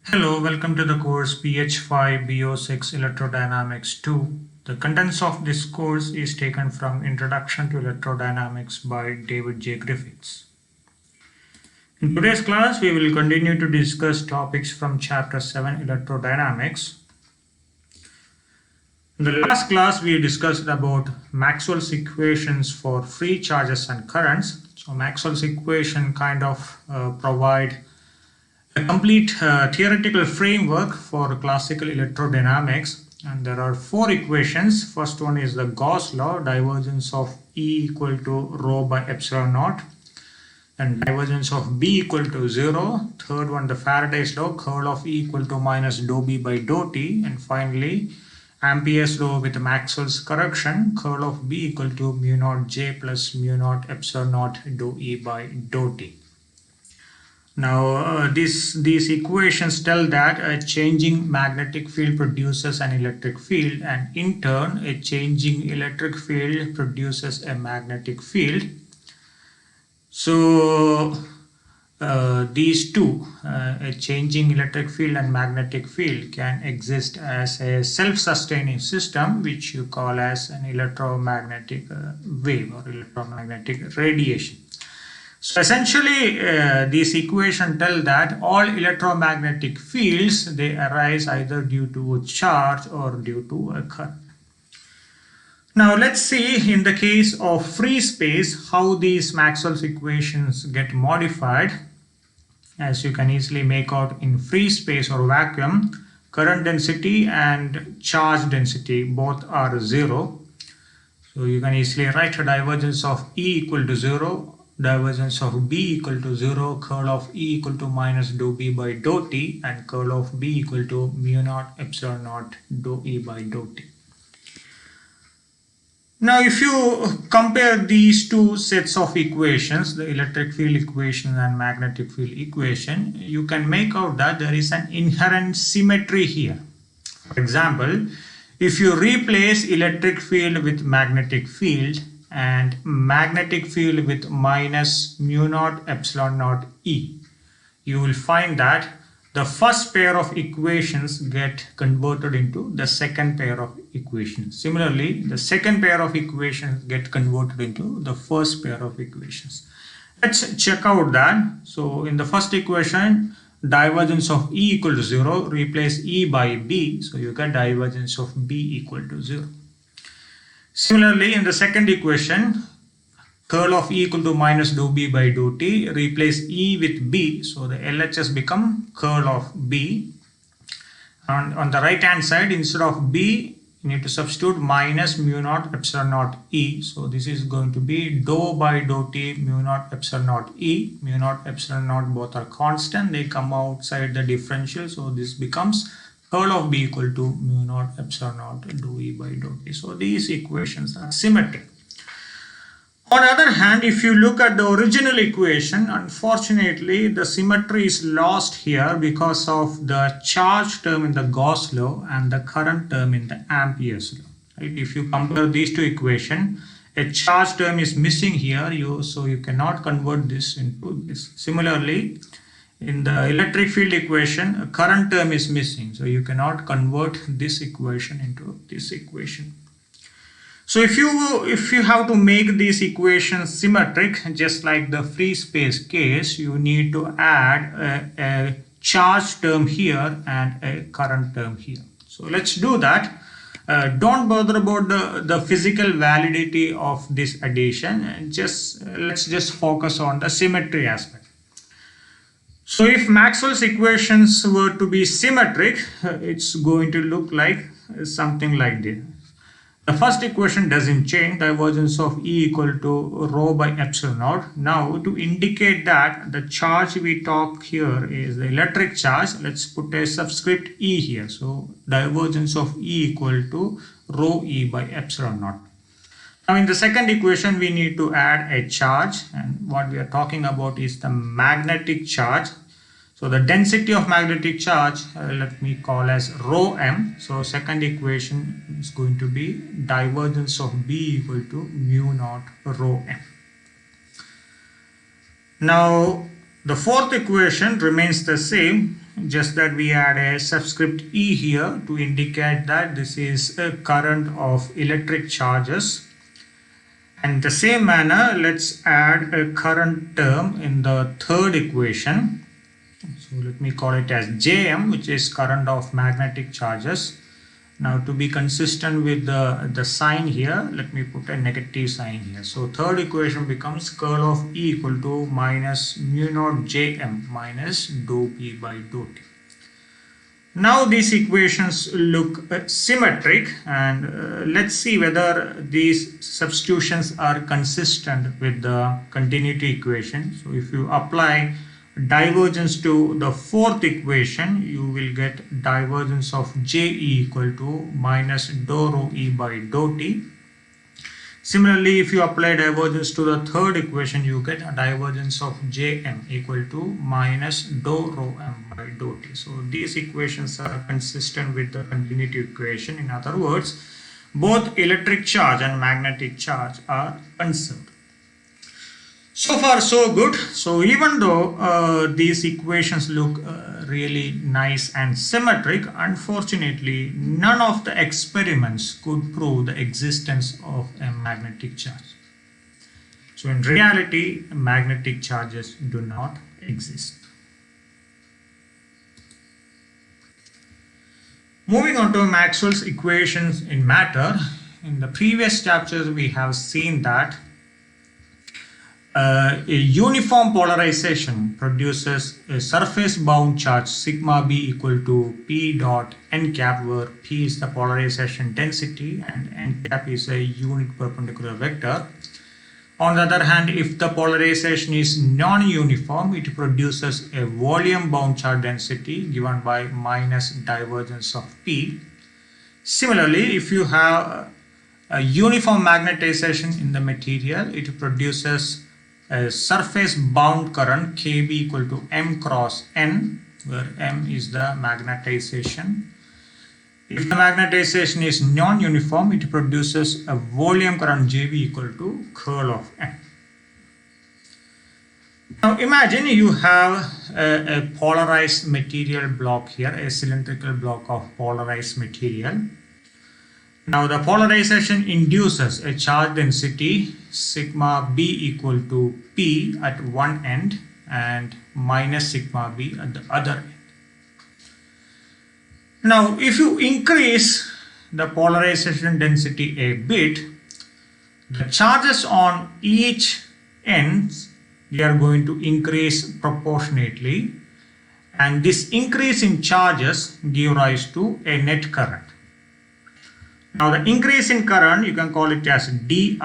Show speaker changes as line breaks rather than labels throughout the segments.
Hello, welcome to the course PH5 BO6 Electrodynamics 2. The contents of this course is taken from Introduction to Electrodynamics by David J. Griffiths. In today's class, we will continue to discuss topics from Chapter 7 Electrodynamics. In the last class, we discussed about Maxwell's equations for free charges and currents. So Maxwell's equation kind of provide a complete theoretical framework for classical electrodynamics, and there are four equations. First one is the Gauss law, divergence of E equal to rho by epsilon naught, and divergence of B equal to 0. Third one, the Faraday's law, curl of E equal to minus dou B by dou T, and finally Ampere's law with Maxwell's correction, curl of B equal to mu naught J plus mu naught epsilon naught dou E by dou T. Now, these equations tell that a changing magnetic field produces an electric field, and in turn, a changing electric field produces a magnetic field. So, these two, a changing electric field and magnetic field, can exist as a self-sustaining system, which you call as an electromagnetic wave or electromagnetic radiation. So essentially, these equations tell that all electromagnetic fields, they arise either due to a charge or due to a current. Now let's see in the case of free space how these Maxwell's equations get modified. As you can easily make out, in free space or vacuum, current density and charge density both are 0. So you can easily write a divergence of E equal to 0. Divergence of B equal to 0, curl of E equal to minus dou B by dou T, and curl of B equal to mu naught epsilon naught dou E by dou T. Now, if you compare these two sets of equations, the electric field equation and magnetic field equation, you can make out that there is an inherent symmetry here. For example, if you replace electric field with magnetic field, and magnetic field with minus mu naught epsilon naught E, you will find that the first pair of equations get converted into the second pair of equations. Similarly, the second pair of equations get converted into the first pair of equations. Let's check out that. So in the first equation, divergence of E equal to 0, replace E by B, so you get divergence of B equal to 0. Similarly, in the second equation, curl of E equal to minus dou B by dou T, replace E with B, so the LHS become curl of B. And on the right hand side, instead of B, you need to substitute minus mu naught epsilon naught E. So this is going to be dou by dou T mu naught epsilon naught E. Mu naught epsilon naught both are constant, they come outside the differential, so this becomes curl of B equal to mu naught epsilon naught dou E by dou T. So these equations are symmetric. On the other hand, if you look at the original equation, unfortunately the symmetry is lost here because of the charge term in the Gauss law and the current term in the Ampere's law. Right? If you compare these two equations, a charge term is missing here, so you cannot convert this into this. Similarly, in the electric field equation, a current term is missing, so you cannot convert this equation into this equation. So if you have to make these equations symmetric, just like the free space case, you need to add a charge term here and a current term here. So let's do that. Don't bother about the physical validity of this addition, and let's just focus on the symmetry aspect. So if Maxwell's equations were to be symmetric, it's going to look like something like this. The first equation doesn't change, divergence of E equal to rho by epsilon naught. Now, to indicate that the charge we talk here is the electric charge, let's put a subscript E here. So divergence of E equal to rho E by epsilon naught. Now in the second equation, we need to add a charge, and what we are talking about is the magnetic charge. So the density of magnetic charge, let me call as rho m. So second equation is going to be divergence of B equal to mu naught rho m. Now the fourth equation remains the same. just that we add a subscript E here to indicate that this is a current of electric charges. And the same manner, let's add a current term in the third equation. So let me call it as Jm, which is current of magnetic charges. Now to be consistent with the sign here, let me put a negative sign here. So third equation becomes curl of E equal to minus mu naught Jm minus dou P by dou T. Now these equations look symmetric, and let's see whether these substitutions are consistent with the continuity equation. So if you apply divergence to the fourth equation, you will get divergence of Je equal to minus dou rho E by dou T. Similarly, if you apply divergence to the third equation, you get a divergence of Jm equal to minus dou rho M by dou T. So these equations are consistent with the continuity equation. In other words, both electric charge and magnetic charge are conserved. So far so good. So even though these equations look really nice and symmetric, unfortunately none of the experiments could prove the existence of a magnetic charge. So in reality, magnetic charges do not exist. Moving on to Maxwell's equations in matter. In the previous chapters we have seen that a uniform polarization produces a surface bound charge sigma b equal to p dot n cap, where p is the polarization density and n cap is a unit perpendicular vector. On the other hand, if the polarization is non-uniform, it produces a volume bound charge density given by minus divergence of p. Similarly, if you have a uniform magnetization in the material, it produces a surface bound current Kb equal to m cross n, where m is the magnetization. If the magnetization is non-uniform, it produces a volume current Jv equal to curl of n. Now imagine you have a polarized material block here, a cylindrical block of polarized material. Now the polarization induces a charge density sigma b equal to p at one end and minus sigma b at the other end. Now if you increase the polarization density a bit, the charges on each end, they are going to increase proportionately, and this increase in charges give rise to a net current. Now the increase in current, you can call it as di,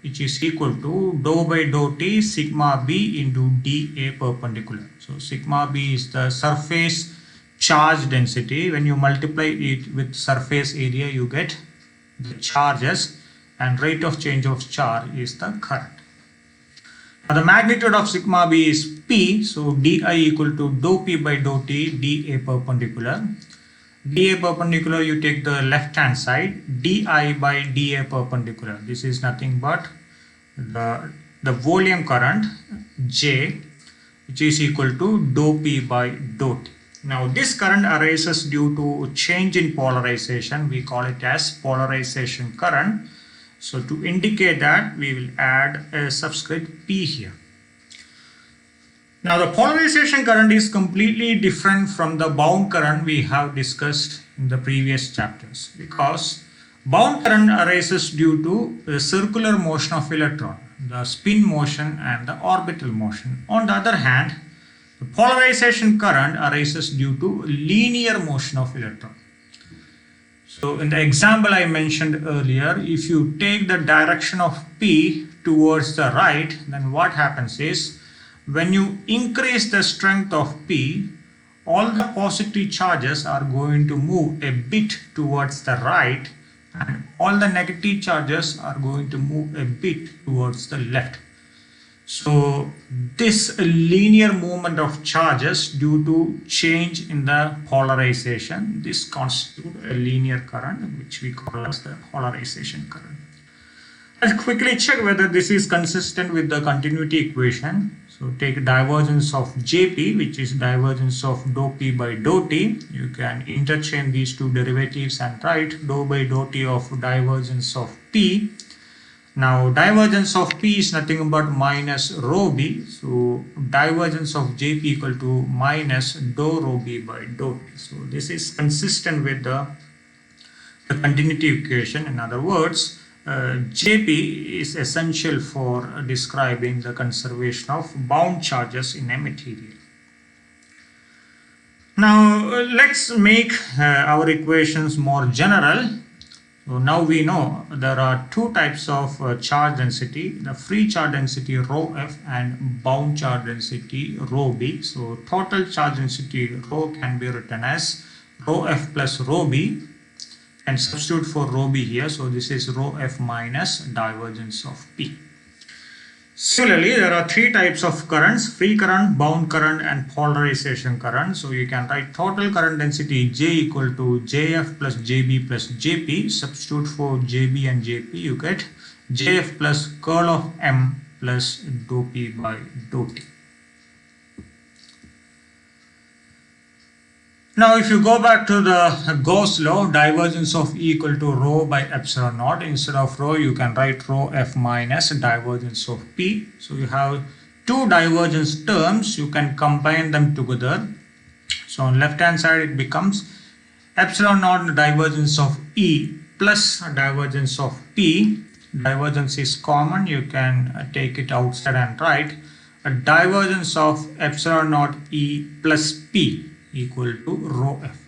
which is equal to dou by dou t sigma b into dA perpendicular. So sigma b is the surface charge density. When you multiply it with surface area, you get the charges, and rate of change of charge is the current. Now the magnitude of sigma b is p, so di equal to dou p by dou t dA perpendicular. dA perpendicular, you take the left hand side, di by dA perpendicular. This is nothing but the volume current J, which is equal to dou P by dou T. Now this current arises due to change in polarization. We call it as polarization current. So to indicate that, we will add a subscript P here. Now the polarization current is completely different from the bound current we have discussed in the previous chapters, because bound current arises due to the circular motion of electron, the spin motion and the orbital motion. On the other hand, the polarization current arises due to linear motion of electron. So in the example I mentioned earlier, if you take the direction of P towards the right, then what happens is, when you increase the strength of P, all the positive charges are going to move a bit towards the right, and all the negative charges are going to move a bit towards the left. So this linear movement of charges due to change in the polarization, this constitutes a linear current, which we call as the polarization current. Let's quickly check whether this is consistent with the continuity equation. So take divergence of Jp, which is divergence of dou P by dou T. You can interchange these two derivatives and write dou by dou T of divergence of P. Now divergence of P is nothing but minus rho B. So divergence of Jp equal to minus dou rho B by dou T. So this is consistent with the continuity equation. In other words, Jp is essential for describing the conservation of bound charges in a material. Now let's make our equations more general. So now we know there are two types of charge density, the free charge density rho f and bound charge density rho b. So total charge density rho can be written as rho f plus rho b, and substitute for rho b here. So this is rho f minus divergence of P. Similarly, there are three types of currents: free current, bound current, and polarization current. So you can write total current density J equal to Jf plus Jb plus Jp. Substitute for Jb and Jp, you get Jf plus curl of M plus dou P by dou T. Now if you go back to the Gauss law, divergence of E equal to rho by epsilon naught. Instead of rho, you can write rho f minus divergence of P. So you have two divergence terms, you can combine them together. So on left hand side it becomes epsilon naught divergence of E plus divergence of P. Divergence is common, you can take it outside and write a divergence of epsilon naught E plus P equal to rho f.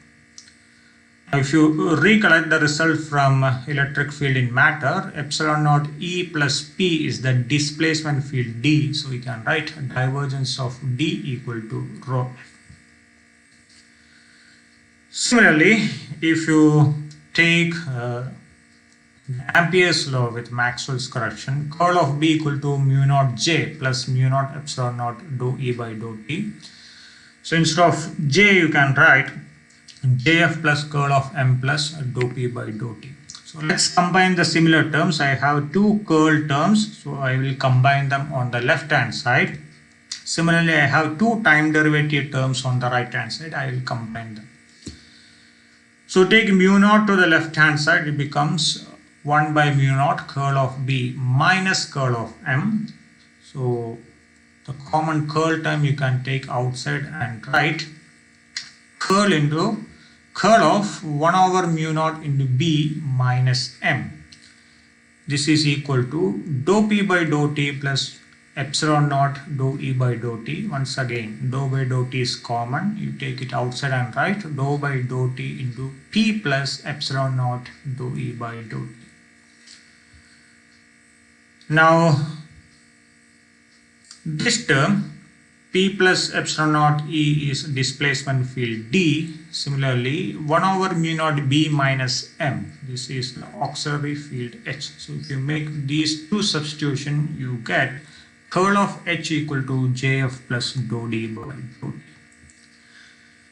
Now if you recollect the result from electric field in matter, epsilon naught E plus P is the displacement field D. So we can write divergence of D equal to rho f. Similarly, if you take Ampere's law with Maxwell's correction, curl of B equal to mu naught J plus mu naught epsilon naught dou E by dou T. So instead of J, you can write Jf plus curl of M plus dou P by dou T. So let's combine the similar terms. I have two curl terms, so I will combine them on the left hand side. Similarly, I have two time derivative terms on the right hand side. I will combine them. So take mu naught to the left hand side, it becomes 1 by mu naught curl of B minus curl of M. So the common curl term you can take outside and write curl into curl of 1 over mu naught into B minus M. This is equal to dou P by dou T plus epsilon naught dou E by dou T. Once again, dou by dou T is common. You take it outside and write dou by dou T into P plus epsilon naught dou E by dou T. Now, this term P plus epsilon naught E is displacement field D. Similarly, 1 over mu naught B minus M. This is the auxiliary field H. So if you make these two substitution, you get curl of H equal to Jf plus dou D by dou T.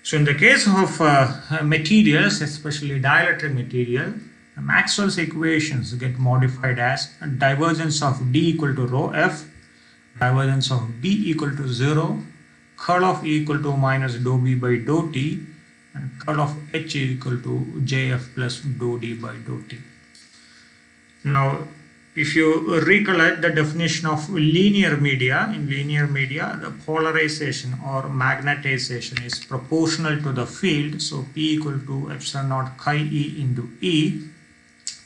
So in the case of materials, especially dielectric material, Maxwell's equations get modified as divergence of D equal to rho f, divergence of B equal to 0, curl of E equal to minus dou B by dou T, and curl of H equal to Jf plus dou D by dou T. Now, if you recollect the definition of linear media, in linear media, the polarization or magnetization is proportional to the field. So P equal to epsilon naught chi E into E.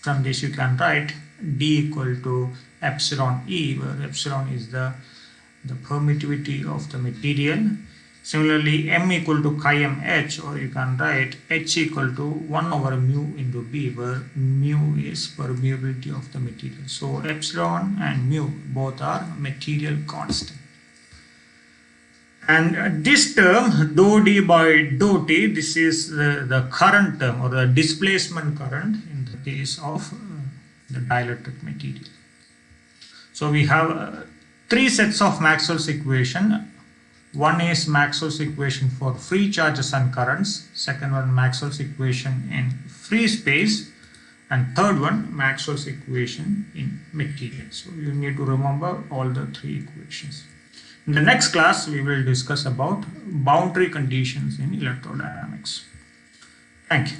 From this you can write D equal to epsilon E, where epsilon is the permittivity of the material. Similarly, M equal to chi M H, or you can write H equal to 1 over mu into B, where mu is permeability of the material. So epsilon and mu both are material constant. And this term dou D by dou T, this is the current term or the displacement current in the case of the dielectric material. So we have three sets of Maxwell's equation. One is Maxwell's equation for free charges and currents. Second one, Maxwell's equation in free space. And third one, Maxwell's equation in material. So you need to remember all the three equations. In the next class, we will discuss about boundary conditions in electrodynamics. Thank you.